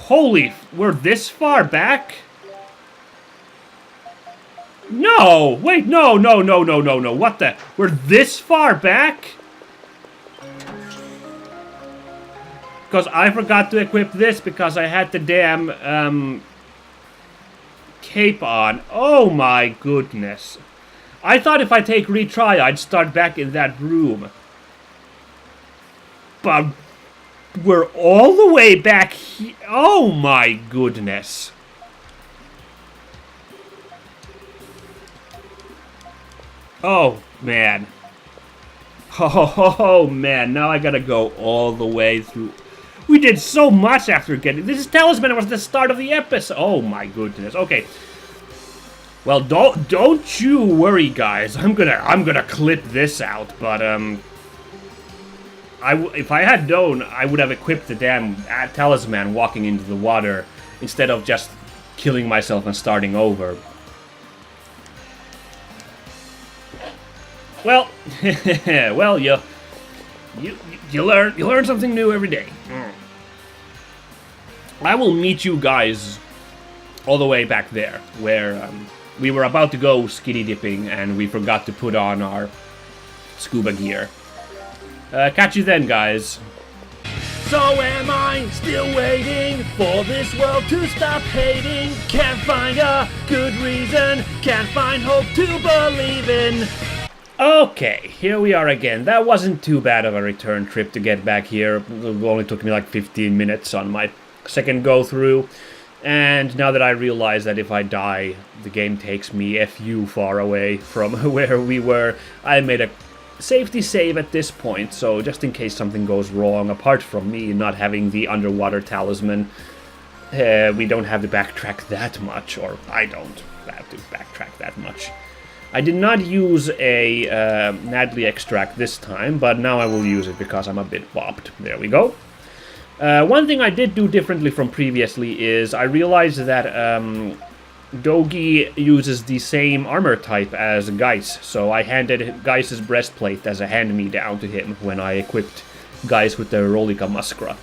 Holy, we're this far back? No! Wait, no, what the? We're this far back? Because I forgot to equip this because I had the damn, cape on. Oh my goodness. I thought if I take retry, I'd start back in that room. But we're all the way back here. Oh my goodness. Oh, man. Oh, man. Now I gotta go all the way through. We did so much after getting... This talisman was the start of the episode. Oh, my goodness. Okay. Well, don't you worry, guys. I'm gonna clip this out, but, if I had known, I would have equipped the damn talisman walking into the water instead of just killing myself and starting over. Well, well, you learn something new every day. I will meet you guys all the way back there, where we were about to go skinny dipping and we forgot to put on our scuba gear. Catch you then, guys. So am I still waiting for this world to stop hating? Can't find a good reason, can't find hope to believe in. Okay, here we are again. That wasn't too bad of a return trip to get back here. It only took me like 15 minutes on my second go through. And now that I realize that if I die, the game takes me FU far away from where we were, I made a safety save at this point, so just in case something goes wrong, apart from me not having the underwater talisman, we don't have to backtrack that much, or I don't have to backtrack that much. I did not use a Nadley extract this time, but now I will use it because I'm a bit bopped. There we go. One thing I did do differently from previously is I realized that Dogi uses the same armor type as Geis, so I handed Geis's breastplate as a hand-me-down to him when I equipped Geis with the Rolika Muskra.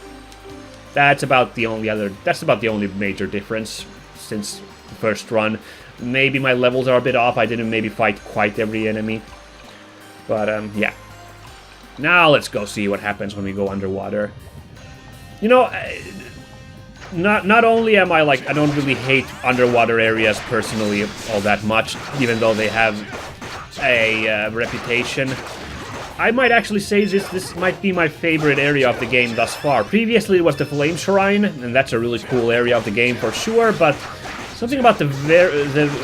That's about the only major difference since the first run. Maybe my levels are a bit off, I didn't maybe fight quite every enemy. But, yeah. Now let's go see what happens when we go underwater. You know, not only am I like, I don't really hate underwater areas personally all that much, even though they have a reputation. I might actually say this might be my favorite area of the game thus far. Previously it was the Flame Shrine, and that's a really cool area of the game for sure, but something about the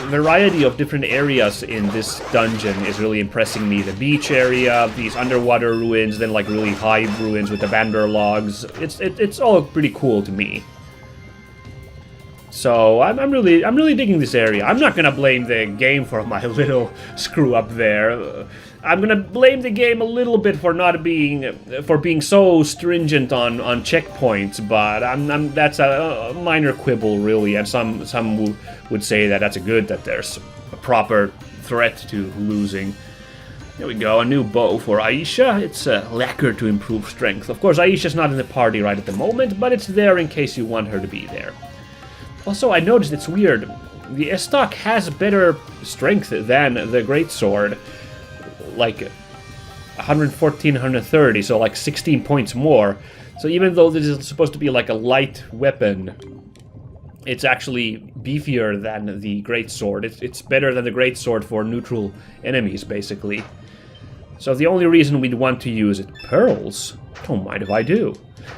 variety of different areas in this dungeon is really impressing me. The beach area, these underwater ruins, then like really high ruins with the Vander logs. It's all pretty cool to me. So I'm really digging this area. I'm not gonna blame the game for my little screw up there. I'm gonna blame the game a little bit for being so stringent on checkpoints, but that's a minor quibble really, and some would say that that's good that there's a proper threat to losing. There we go, a new bow for Aisha. It's lacquer to improve strength. Of course, Aisha's not in the party right at the moment, but it's there in case you want her to be there. Also, I noticed it's weird. The Estok has better strength than the Greatsword. Like 114, 130, so like 16 points more. So even though this is supposed to be like a light weapon, it's actually beefier than the Greatsword. It's better than the Greatsword for neutral enemies, basically. So the only reason we'd want to use it... Pearls? Don't mind if I do.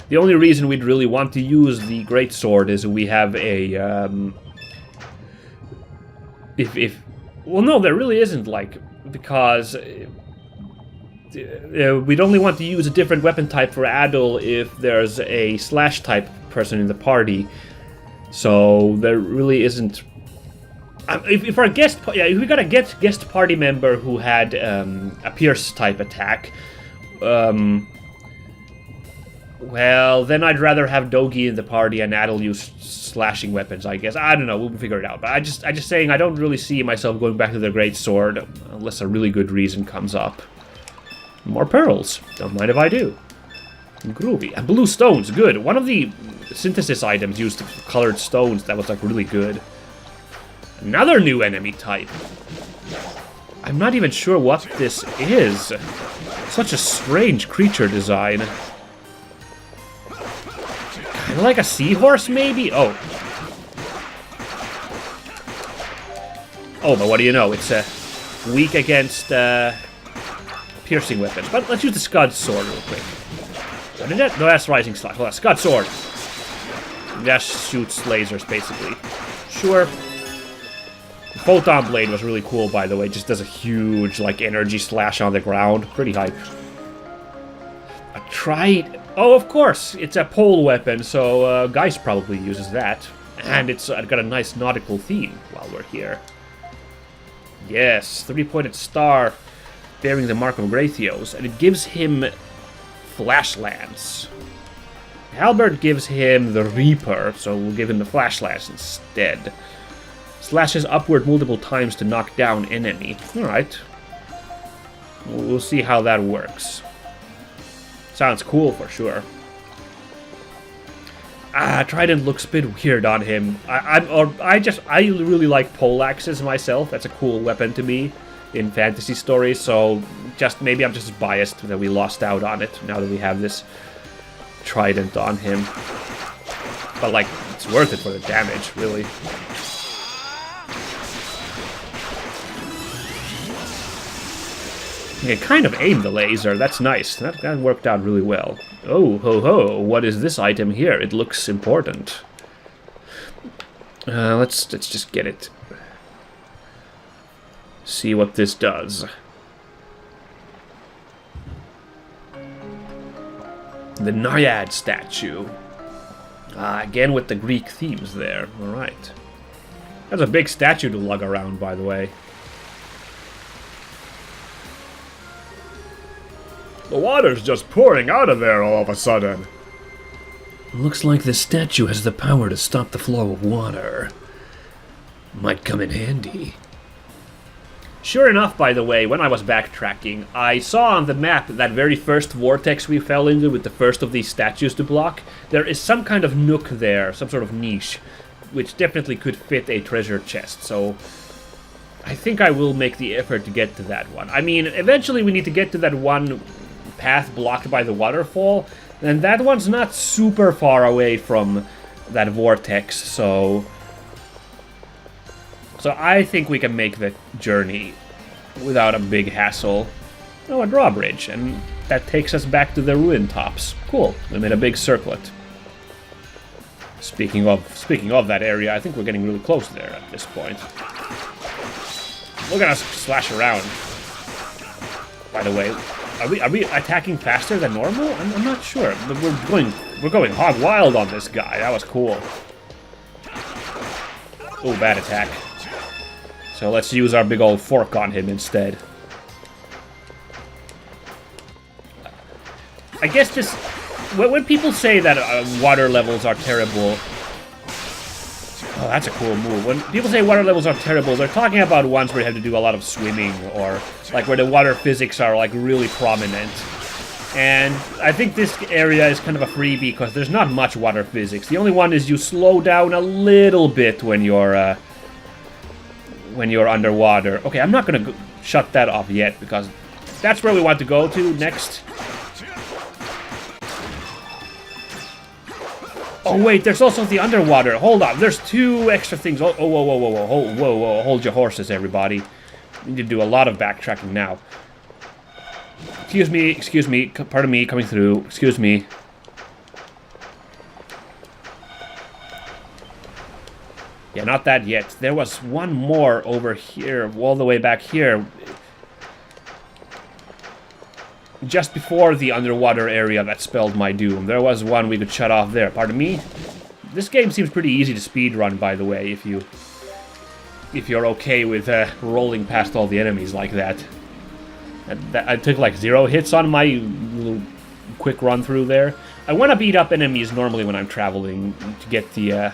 The only reason we'd really want to use the Greatsword is we have a... Well, no, there really isn't, like... Because we'd only want to use a different weapon type for Adol if there's a slash type person in the party. So there really isn't. If our guest, if we got a guest party member who had a Pierce type attack, well, then I'd rather have Dogi in the party and Adol use slashing weapons, I guess. I don't know, we'll figure it out. But I just saying, I don't really see myself going back to the Greatsword unless a really good reason comes up. More pearls. Don't mind if I do. Groovy. And blue stones, good. One of the synthesis items used colored stones. That was like really good. Another new enemy type. I'm not even sure what this is. Such a strange creature design. Kind of like a seahorse, maybe? Oh. Oh, but what do you know? It's weak against piercing weapons. But let's use the Scud Sword real quick. What is that? No, that's Rising Slash. Hold on, Scud Sword. That shoots lasers, basically. Sure. The Photon Blade was really cool, by the way. Just does a huge, like, energy slash on the ground. Pretty hype. A Trite. Oh, of course. It's a pole weapon, so Geist probably uses that. And it's got a nice nautical theme while we're here. Yes, 3-pointed star bearing the mark of Graythios, and it gives him Flash Lance. Halberd gives him the Reaper, so we'll give him the Flash Lance instead. Slashes upward multiple times to knock down enemy. Alright. We'll see how that works. Sounds cool for sure. Trident looks a bit weird on him. I really like poleaxes myself. That's a cool weapon to me in fantasy stories. So maybe I'm just biased that we lost out on it now that we have this trident on him. But like, it's worth it for the damage, really. You can kind of aim the laser. That's nice. That worked out really well. Oh, ho, ho. What is this item here? It looks important. Let's just get it. See what this does. The Naiad statue. Again with the Greek themes there. Alright. That's a big statue to lug around, by the way. The water's just pouring out of there all of a sudden. Looks like this statue has the power to stop the flow of water. Might come in handy. Sure enough, by the way, when I was backtracking, I saw on the map that very first vortex we fell into with the first of these statues to block. There is some kind of nook there, some sort of niche, which definitely could fit a treasure chest, so I think I will make the effort to get to that one. I mean, eventually we need to get to that one path blocked by the waterfall, and that one's not super far away from that vortex, so I think we can make the journey without a big hassle. Oh, a drawbridge, and that takes us back to the ruin tops. Cool, we made a big circlet. Speaking of that area, I think we're getting really close there at this point. Look at us slash around. By the way, are we attacking faster than normal? I'm not sure, but we're going hog wild on this guy. That was cool. Oh, bad attack. So let's use our big old fork on him instead. I guess this... When people say that water levels are terrible... Oh, that's a cool move. When people say water levels are terrible, they're talking about ones where you have to do a lot of swimming, or like where the water physics are like really prominent. And I think this area is kind of a freebie because there's not much water physics. The only one is you slow down a little bit when you're underwater. Okay, I'm not gonna shut that off yet because that's where we want to go to next. Oh wait, there's also the underwater. Hold on, there's two extra things. Oh, whoa, hold your horses, everybody. We need to do a lot of backtracking now. Excuse me, pardon me, coming through. Excuse me. Yeah, not that yet. There was one more over here, all the way back here. Just before the underwater area that spelled my doom. There was one we could shut off there. Pardon me? This game seems pretty easy to speedrun, by the way, if you're okay with rolling past all the enemies like that. I took like 0 hits on my little quick run through there. I want to beat up enemies normally when I'm traveling to get the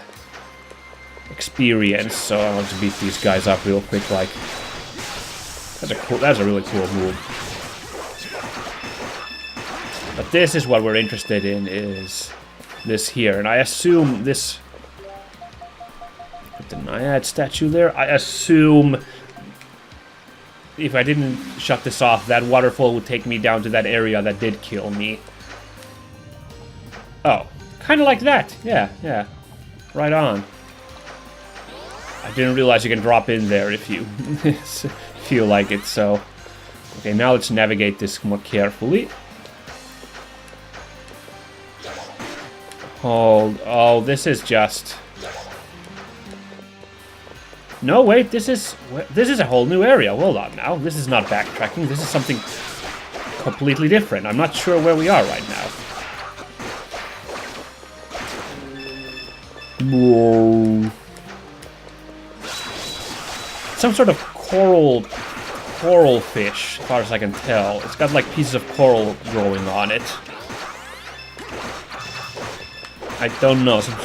experience, so I'll just beat these guys up real quick. Like, that's a really cool move. But this is what we're interested in, is this here. And I assume this... Put the Naiad statue there. I assume... if I didn't shut this off, that waterfall would take me down to that area that did kill me. Oh. Kind of like that. Yeah, yeah. Right on. I didn't realize you can drop in there if you feel like it, so... Okay, now let's navigate this more carefully. Hold... Oh, this is just... No, wait, this is a whole new area. Hold on now. This is not backtracking. This is something completely different. I'm not sure where we are right now. Whoa. Some sort of coral fish, as far as I can tell. It's got like pieces of coral growing on it. I don't know, some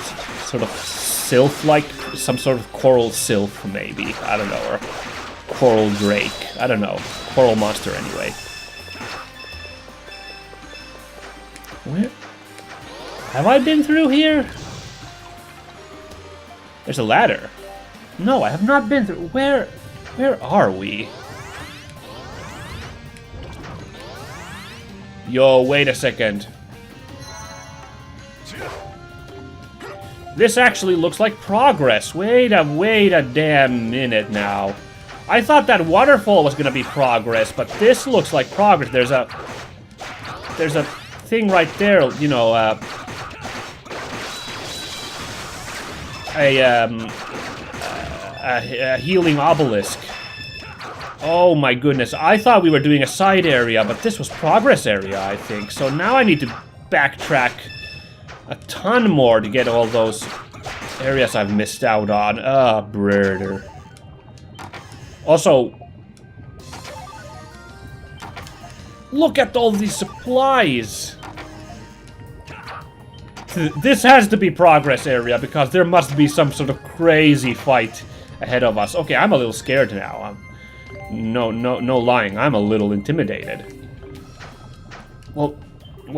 sort of sylph-like, some sort of coral sylph maybe. I don't know, or coral drake. I don't know. Coral monster anyway. Where? Have I been through here? There's a ladder. No, I have not been through. Where are we? Yo, wait a second. This actually looks like progress. Wait a damn minute now. I thought that waterfall was gonna be progress, but this looks like progress. There's a thing right there, you know, a healing obelisk. Oh my goodness, I thought we were doing a side area, but this was progress area, I think. So now I need to backtrack a ton more to get all those areas I've missed out on. Ah, brother. Also, look at all these supplies. This has to be progress area because there must be some sort of crazy fight ahead of us. Okay, I'm a little scared now. No lying. I'm a little intimidated. Well,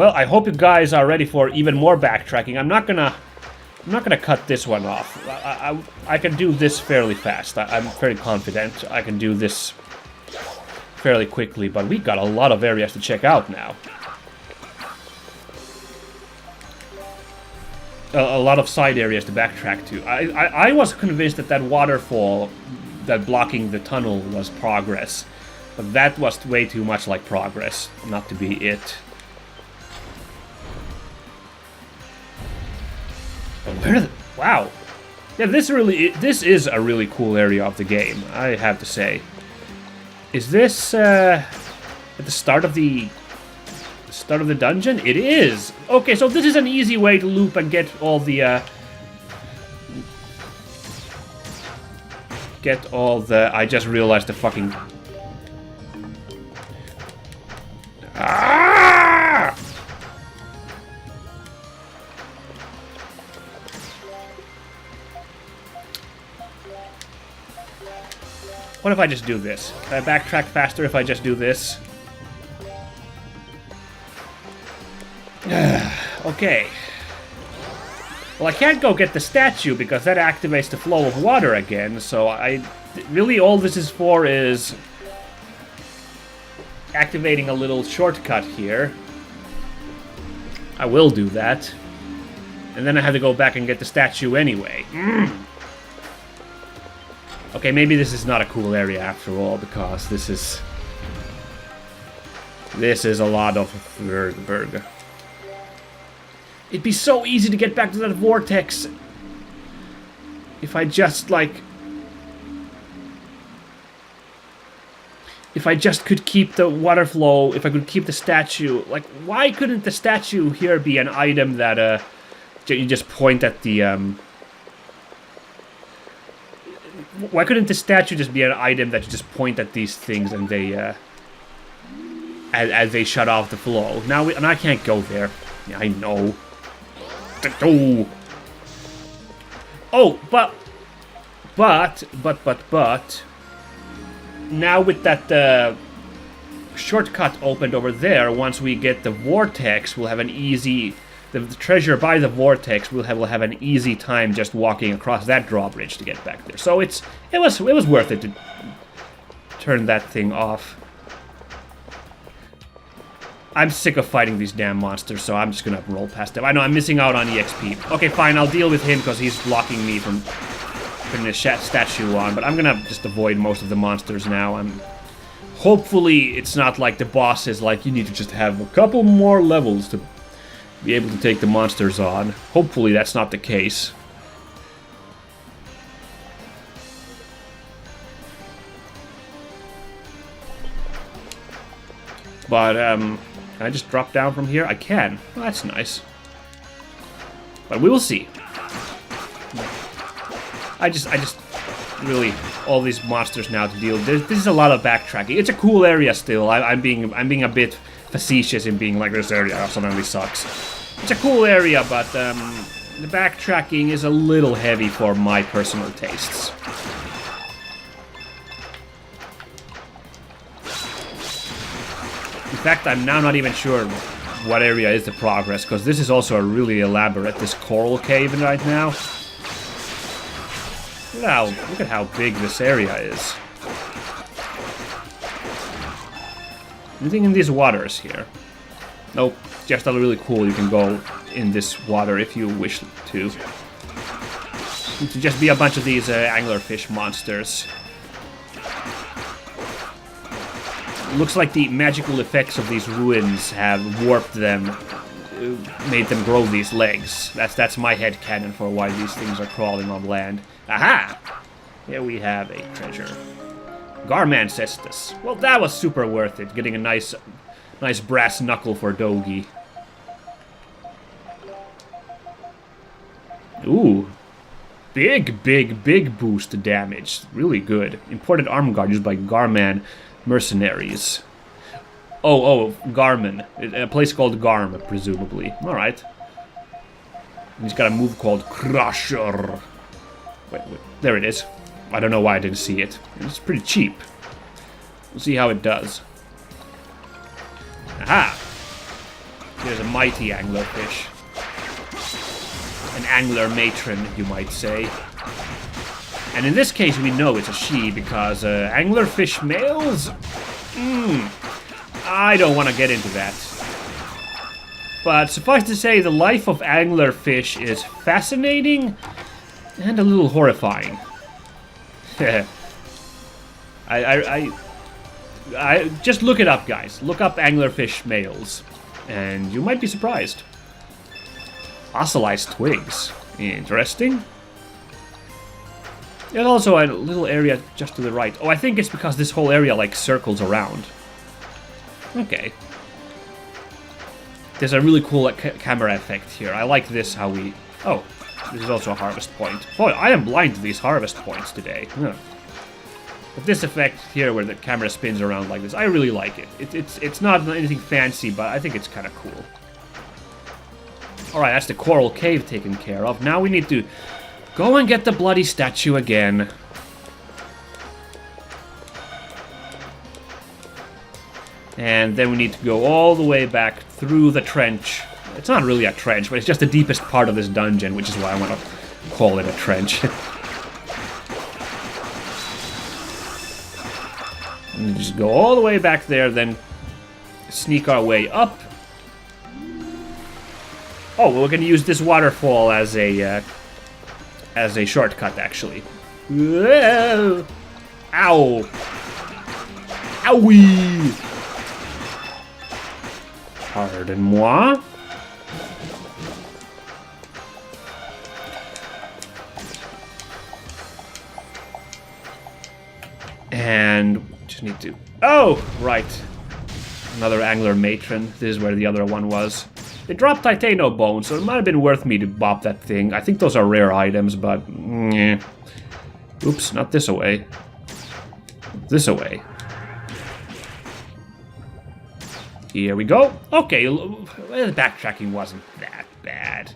I hope you guys are ready for even more backtracking. I'm not gonna cut this one off. I can do this fairly fast. I'm very confident I can do this fairly quickly, but we got a lot of areas to check out now. A lot of side areas to backtrack to. I was convinced that waterfall, that blocking the tunnel was progress, but that was way too much like progress not to be it. Wow. Yeah, this is a really cool area of the game, I have to say. Is this at the start of the dungeon? It is. Okay, so this is an easy way to loop and get all the I just realized the fucking What if I just do this? Can I backtrack faster if I just do this? Okay. Well, I can't go get the statue because that activates the flow of water again, so really all this is for is activating a little shortcut here. I will do that. And then I have to go back and get the statue anyway. Okay, maybe this is not a cool area after all, because this is a lot of burger. It'd be so easy to get back to that vortex if I just, like... If I just could keep the water flow, if I could keep the statue... Like, why couldn't the statue here be an item that, you just point at the, Why couldn't the statue just be an item that you just point at these things and they, as they shut off the flow? Now, and I can't go there. Yeah, I know. Oh, but, now with that, shortcut opened over there, once we get the vortex, we'll have an easy the treasure by the vortex, will have an easy time just walking across that drawbridge to get back there. So it was worth it to turn that thing off. I'm sick of fighting these damn monsters, so I'm just gonna roll past them. I know I'm missing out on EXP. Okay, fine, I'll deal with him because he's blocking me from putting his statue on, but I'm gonna just avoid most of the monsters now. Hopefully it's not like the boss is like, you need to just have a couple more levels to be able to take the monsters on. Hopefully that's not the case. But, can I just drop down from here? I can. Well, that's nice. But we will see. I just really, all these monsters now to deal with. This is a lot of backtracking. It's a cool area still. I'm being a bit facetious in being like, this area suddenly sucks. It's a cool area, but the backtracking is a little heavy for my personal tastes. In fact, I'm now not even sure what area is the progress, because this is also a really elaborate, this coral cave right now. Look at how big this area is. Anything in these waters here? Nope, just a really cool, you can go in this water if you wish to. To just be a bunch of these anglerfish monsters. Looks like the magical effects of these ruins have warped them, made them grow these legs. That's my headcanon for why these things are crawling on land. Aha! Here we have a treasure. Garman Cestus. Well, that was super worth it, getting a nice brass knuckle for Dogi. Ooh. Big boost damage. Really good. Imported arm guard used by Garman mercenaries. Oh, Garman. A place called Garm, presumably. Alright. He's got a move called Crusher. Wait, there it is. I don't know why I didn't see it. It's pretty cheap. We'll see how it does. Aha! There's a mighty anglerfish. An angler matron, you might say. And in this case, we know it's a she, because anglerfish males? I don't want to get into that. But suffice to say, the life of anglerfish is fascinating and a little horrifying. I just look it up, guys. Look up anglerfish males, and you might be surprised. Fossilized twigs. Interesting. There's also a little area just to the right. Oh, I think it's because this whole area, like, circles around. Okay. There's a really cool camera effect here. I like this, how we... Oh, this is also a harvest point. Boy, I am blind to these harvest points today. Huh. But this effect here, where the camera spins around like this, I really like it. It's not anything fancy, but I think it's kind of cool. Alright, that's the coral cave taken care of. Now we need to go and get the bloody statue again. And then we need to go all the way back through the trench. It's not really a trench, but it's just the deepest part of this dungeon, which is why I want to call it a trench. And just go all the way back there, then sneak our way up. Oh, well, we're going to use this waterfall as a shortcut, actually. Whoa! Ow! Owie! Pardon-moi? And just need to... Oh! Right. Another angler matron. This is where the other one was. They dropped titano bones, so it might have been worth me to bop that thing. I think those are rare items, but... Oops, not this away. This away. Here we go. Okay, well, the backtracking wasn't that bad.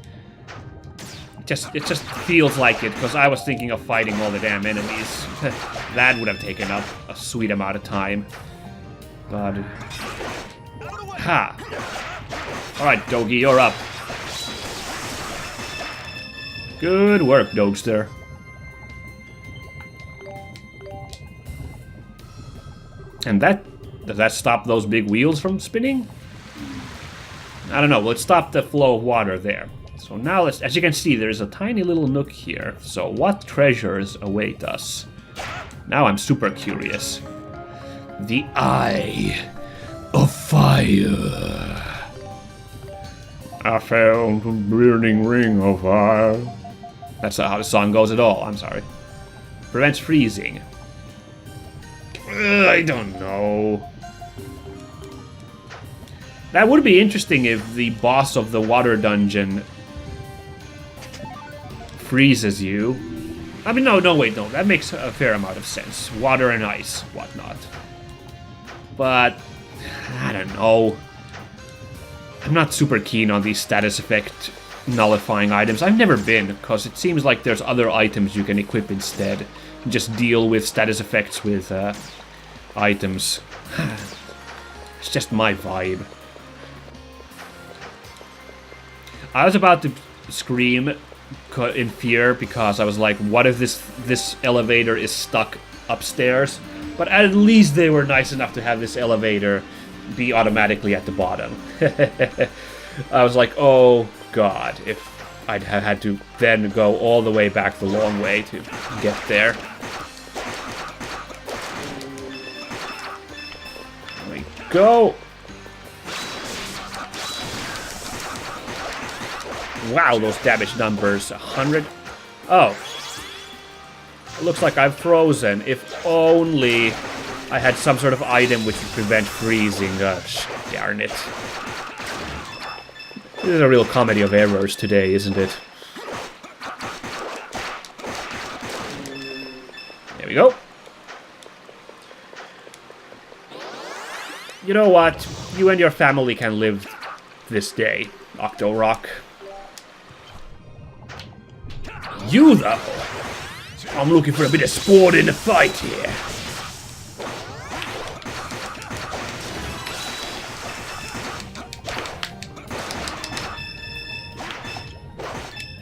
It just feels like it, because I was thinking of fighting all the damn enemies. That would have taken up a sweet amount of time. But... Ha! Alright, Dogi, you're up. Good work, Dogster. And does that stop those big wheels from spinning? I don't know. Let's stop the flow of water there. So now, as you can see, there's a tiny little nook here. So what treasures await us? Now I'm super curious. The Eye of Fire. I found a burning ring of fire. That's not how the song goes at all. I'm sorry. Prevents freezing. I don't know. That would be interesting if the boss of the water dungeon freezes you. I mean, no, wait, no. That makes a fair amount of sense. Water and ice, whatnot. But, I don't know. I'm not super keen on these status effect nullifying items. I've never been, because it seems like there's other items you can equip instead. Just deal with status effects with items. It's just my vibe. I was about to scream in fear because I was like, what if this elevator is stuck upstairs? But at least they were nice enough to have this elevator be automatically at the bottom. I was like, oh god, if I'd have had to then go all the way back the long way to get there. There we go. Wow, those damage numbers. 100. Oh. It looks like I'm frozen. If only I had some sort of item which would prevent freezing. Gosh, darn it. This is a real comedy of errors today, isn't it? There we go. You know what? You and your family can live this day, Octorock. You, though? I'm looking for a bit of sport in the fight here.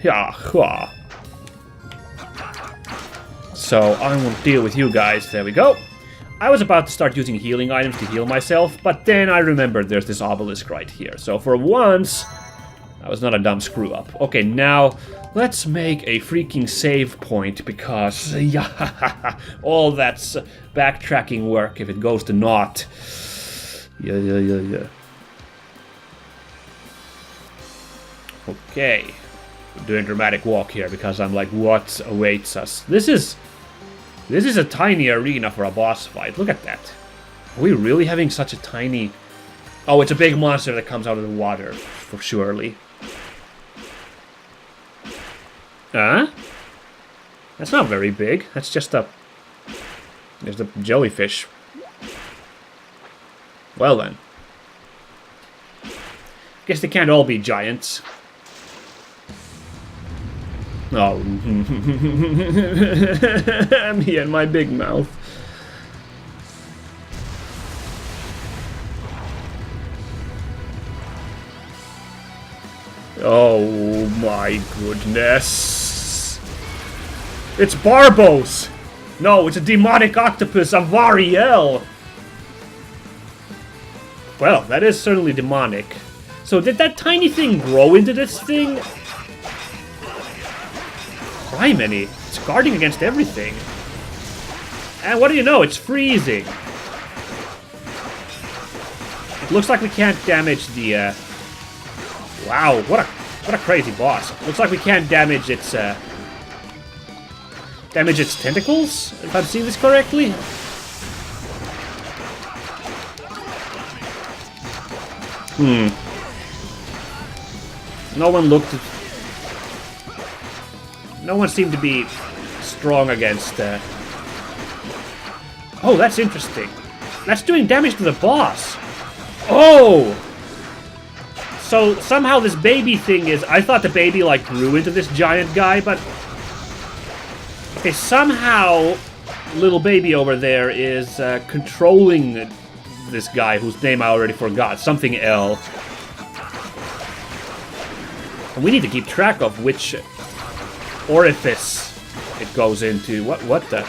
Yeah. So, I won't deal with you guys. There we go. I was about to start using healing items to heal myself, but then I remembered there's this obelisk right here. So, for once, that was not a dumb screw-up. Okay, now, let's make a freaking save point, because, yeah, all that's backtracking work if it goes to naught. Yeah. Okay. I'm doing a dramatic walk here, because I'm like, what awaits us? This is a tiny arena for a boss fight. Look at that. Are we really having such a tiny... Oh, it's a big monster that comes out of the water, for surely. Huh? That's not very big. That's just a... There's the jellyfish. Well then. Guess they can't all be giants. Oh. Me and my big mouth. Oh my goodness. It's Barbos! No, it's a demonic octopus, Avari. Well, that is certainly demonic. So did that tiny thing grow into this thing? Criminy, it's guarding against everything. And what do you know, it's freezing. It looks like we can't damage the, Wow, what a crazy boss. Looks like we can't damage its tentacles, if I'm seeing this correctly. No one seemed to be strong against... Oh, that's interesting. That's doing damage to the boss. Oh! So, somehow this baby thing is... I thought the baby, like, grew into this giant guy, but... Okay, somehow... Little baby over there is controlling this guy, whose name I already forgot. Something L. And we need to keep track of which orifice it goes into. What the?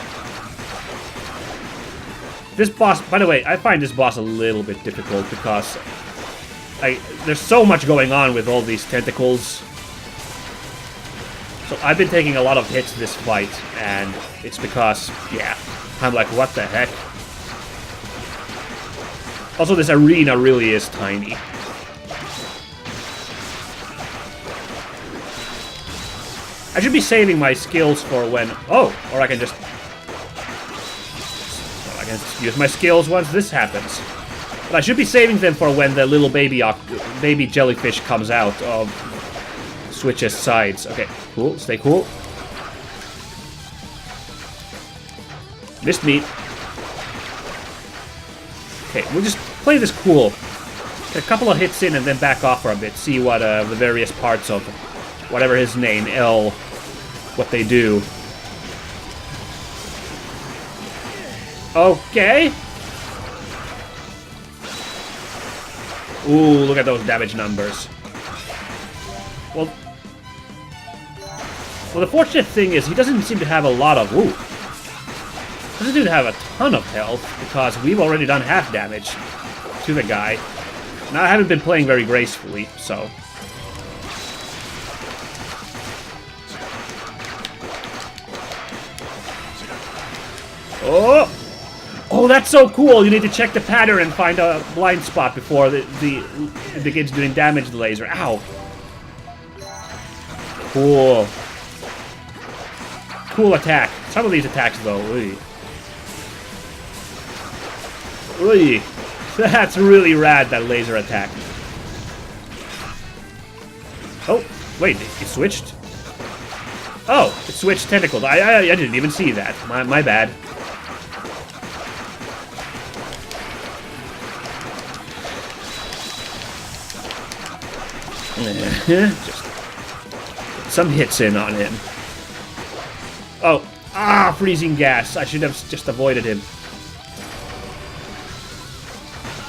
This boss, by the way, I find this boss a little bit difficult because there's so much going on with all these tentacles. So I've been taking a lot of hits this fight, and it's because, yeah, I'm like, what the heck? Also, this arena really is tiny. I should be saving my skills for when... Oh, or I can just... Well, I can just use my skills once this happens. But I should be saving them for when the little baby jellyfish comes out of Switch's sides. Okay, cool. Stay cool. Missed me. Okay, we'll just play this cool. Get a couple of hits in and then back off for a bit. See what the various parts of whatever his name, L, what they do. Okay. Ooh, look at those damage numbers. Well, the fortunate thing is he doesn't seem to have a lot of... Ooh. Doesn't seem to have a ton of health, because we've already done half damage to the guy. Now, I haven't been playing very gracefully, so... Oh! Oh, that's so cool! You need to check the pattern and find a blind spot before it begins doing damage to the laser. Ow! Cool. Cool attack. Some of these attacks, though. Ooh. Ooh. That's really rad, that laser attack. Oh, wait, it switched? Oh, it switched tentacles. I didn't even see that. My bad. Just get some hits in on him. Oh, freezing gas. I should have just avoided him.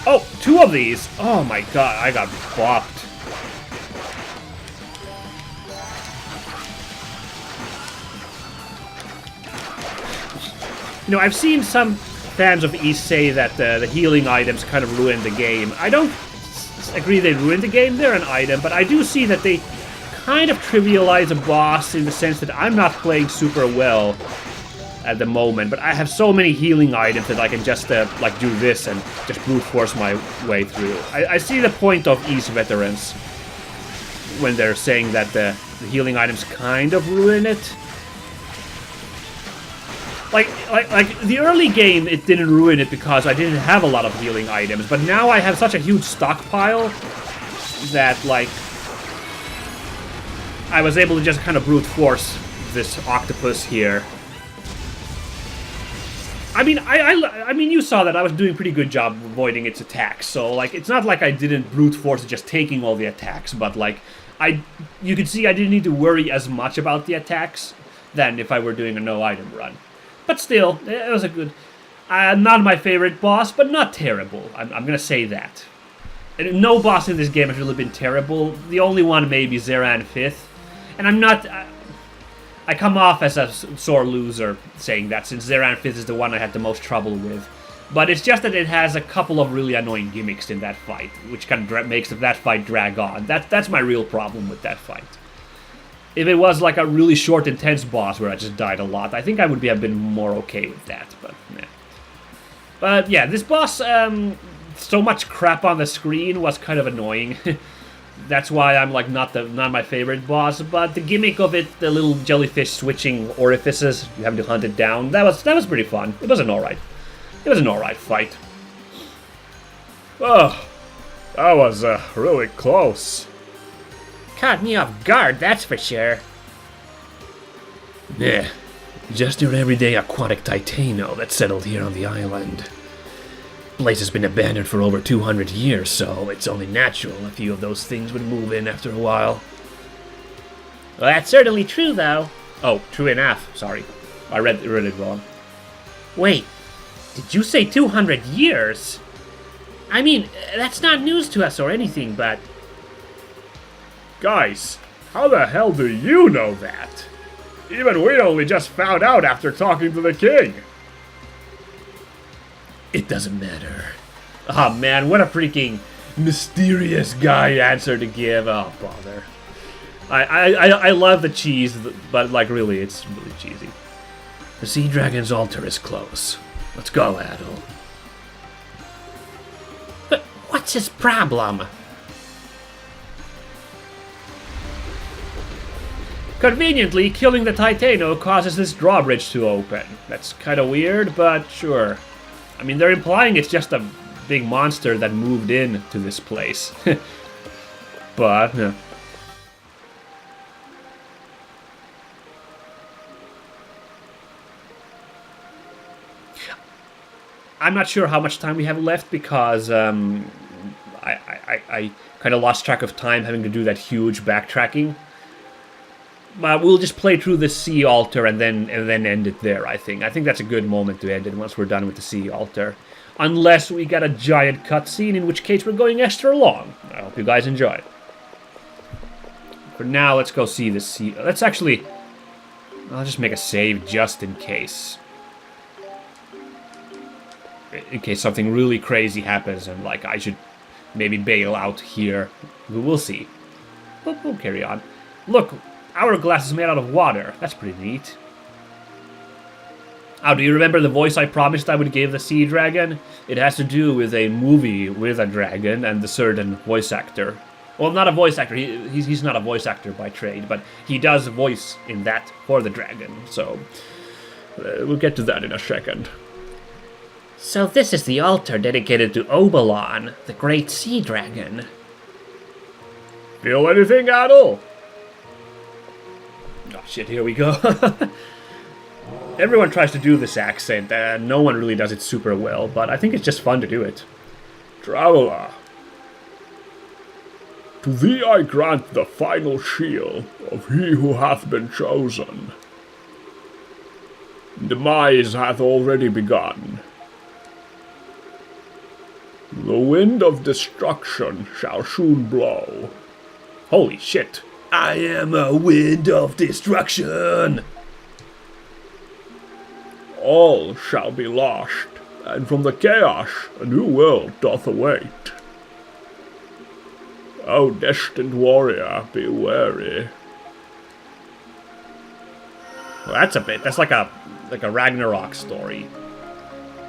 Oh, 2 of these. Oh my god, I got bopped. You know, I've seen some fans of East say that the healing items kind of ruined the game. I don't agree they ruined the game. They're an item, but I do see that they kind of trivialize a boss in the sense that I'm not playing super well at the moment, but I have so many healing items that I can just like do this and just brute force my way through. I see the point of East veterans when they're saying that the healing items kind of ruin it. Like the early game, it didn't ruin it because I didn't have a lot of healing items, but now I have such a huge stockpile that, like, I was able to just kind of brute force this octopus here. I mean, I mean, you saw that I was doing a pretty good job avoiding its attacks, so, like, it's not like I didn't brute force just taking all the attacks, but, like, you could see I didn't need to worry as much about the attacks than if I were doing a no-item run. But still, it was a good... not my favorite boss, but not terrible. I'm gonna say that. And no boss in this game has really been terrible. The only one may be Zeran 5th. And I'm not... I come off as a sore loser saying that, since Zeran 5th is the one I had the most trouble with. But it's just that it has a couple of really annoying gimmicks in that fight, which kind of makes that fight drag on. That's my real problem with that fight. If it was like a really short, intense boss where I just died a lot, I think I would have been more okay with that, but nah. But yeah, this boss, so much crap on the screen was kind of annoying. That's why I'm like not my favorite boss, but the gimmick of it, the little jellyfish switching orifices, you having to hunt it down, that was pretty fun. It was an alright fight. Oh, that was really close. Caught me off guard, that's for sure. Yeah, just your everyday aquatic titano that settled here on the island. Place has been abandoned for over 200 years, so it's only natural a few of those things would move in after a while. Well, that's certainly true, though. Oh, true enough. Sorry. I read it wrong. Wait, did you say 200 years? I mean, that's not news to us or anything, but... Guys, how the hell do you know that? Even we only just found out after talking to the king. It doesn't matter. Oh man, what a freaking mysterious guy answer to give. Oh, bother. I love the cheese, but like really, it's really cheesy. The Sea Dragon's altar is close. Let's go, Adol. But what's his problem? Conveniently, killing the Titano causes this drawbridge to open. That's kind of weird, but sure. I mean, they're implying it's just a big monster that moved in to this place. But, yeah. I'm not sure how much time we have left because I kind of lost track of time having to do that huge backtracking. But we'll just play through the sea altar and then end it there, I think. I think that's a good moment to end it once we're done with the sea altar. Unless we got a giant cutscene, in which case we're going extra long. I hope you guys enjoy. For now, let's go see the sea. Let's actually... I'll just make a save just in case. In case something really crazy happens and, like, I should maybe bail out here. We'll see. We'll carry on. Look, hourglass is made out of water. That's pretty neat. Oh, do you remember the voice I promised I would give the sea dragon? It has to do with a movie with a dragon and the certain voice actor. Well, not a voice actor. He's not a voice actor by trade, but he does voice in that for the dragon. So, we'll get to that in a second. So this is the altar dedicated to Obalon, the great sea dragon. Feel anything, Adol? Oh shit, here we go. Everyone tries to do this accent, and no one really does it super well, but I think it's just fun to do it. Traveler, to thee I grant the final shield of he who hath been chosen. Demise hath already begun. The wind of destruction shall soon blow. Holy shit. I am a wind of destruction. All shall be lost, and from the chaos a new world doth await. O destined warrior, be wary. Well, that's like a Ragnarok story.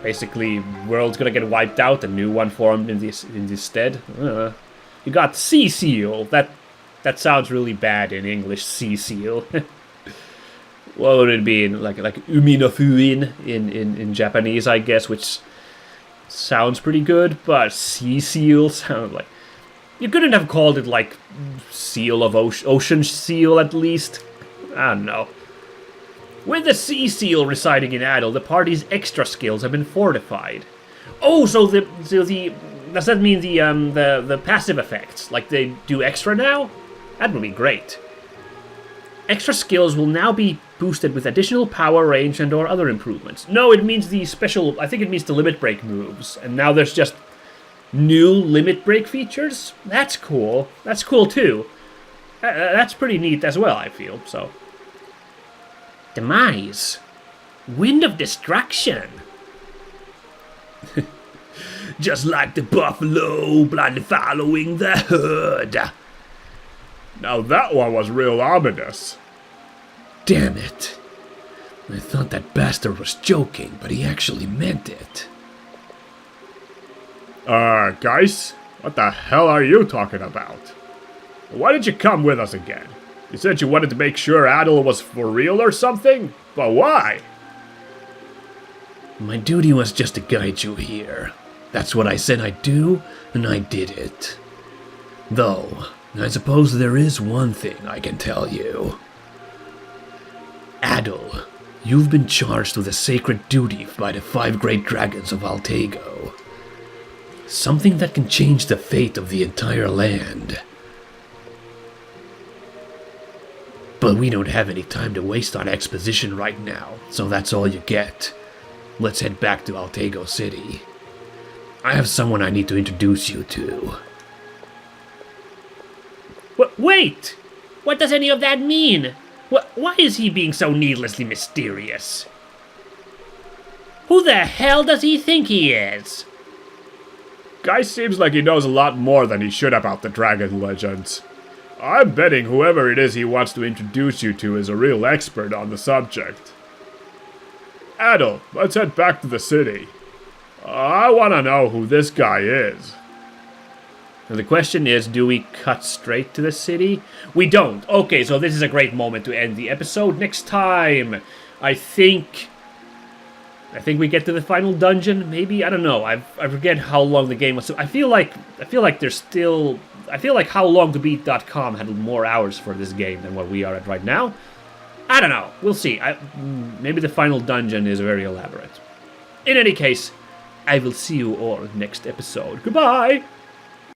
Basically, world's gonna get wiped out, a new one formed in this stead. You got Sea Seal. That sounds really bad in English, Sea Seal. What would it be in like Umi no Fuin in Japanese, I guess, which sounds pretty good, but Sea Seal sounds like... You couldn't have called it like Seal of Ocean Seal at least? I don't know. With the Sea Seal residing in Adol, the party's extra skills have been fortified. Oh, so the does that mean the passive effects, like they do extra now? That would be great. Extra skills will now be boosted with additional power, range, and or other improvements. No, it means the special... I think it means the limit break moves, and now there's just new limit break features? That's cool. That's cool too. That's pretty neat as well, I feel, so... Demise. Wind of destruction. Just like the buffalo blindly following the herd. Now that one was real ominous. Damn it. I thought that bastard was joking, but he actually meant it. Guys? What the hell are you talking about? Why did you come with us again? You said you wanted to make sure Adol was for real or something? But why? My duty was just to guide you here. That's what I said I'd do, and I did it. Though, I suppose there is one thing I can tell you. Adol, you've been charged with a sacred duty by the 5 great dragons of Altego. Something that can change the fate of the entire land. But we don't have any time to waste on exposition right now, so that's all you get. Let's head back to Altego City. I have someone I need to introduce you to. Wait! What does any of that mean? Why is he being so needlessly mysterious? Who the hell does he think he is? Guy seems like he knows a lot more than he should about the dragon legends. I'm betting whoever it is he wants to introduce you to is a real expert on the subject. Adel, let's head back to the city. I want to know who this guy is. And the question is, do we cut straight to the city? We don't. Okay, so this is a great moment to end the episode. Next time, I think we get to the final dungeon. Maybe, I don't know. I forget how long the game was. So I feel like there's still. I feel like howlongtobeat.com had more hours for this game than what we are at right now. I don't know. We'll see. Maybe the final dungeon is very elaborate. In any case, I will see you all next episode. Goodbye.